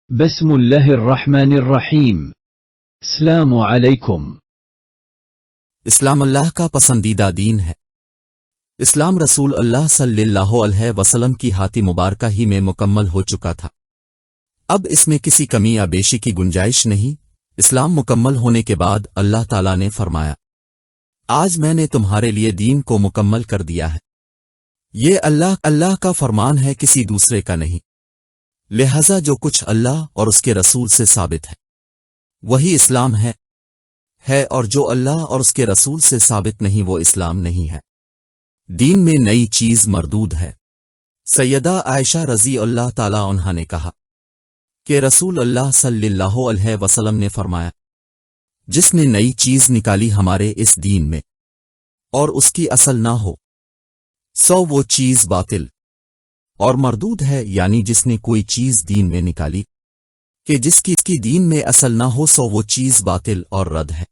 بسم الله الرحمن الرحیم۔ السلام علیکم۔ اسلام اللہ کا پسندیدہ دین ہے۔ اسلام رسول اللہ صلی اللہ علیہ وسلم کی ہاتھی مبارکہ ہی میں مکمل ہو چکا تھا۔ اب اس میں کسی کمی یا بیشی کی گنجائش نہیں۔ اسلام مکمل ہونے کے بعد اللہ تعالیٰ نے فرمایا، آج میں نے تمہارے لیے دین کو مکمل کر دیا ہے۔ یہ اللہ کا فرمان ہے، کسی دوسرے کا نہیں۔ لہذا جو کچھ اللہ اور اس کے رسول سے ثابت ہے وہی اسلام ہے اور جو اللہ اور اس کے رسول سے ثابت نہیں وہ اسلام نہیں ہے۔ دین میں نئی چیز مردود ہے۔ سیدہ عائشہ رضی اللہ تعالی عنہا نے کہا کہ رسول اللہ صلی اللہ علیہ وسلم نے فرمایا، جس نے نئی چیز نکالی ہمارے اس دین میں اور اس کی اصل نہ ہو سو وہ چیز باطل اور مردود ہے، یعنی جس نے کوئی چیز دین میں نکالی کہ جس کی دین میں اصل نہ ہو سو وہ چیز باطل اور رد ہے۔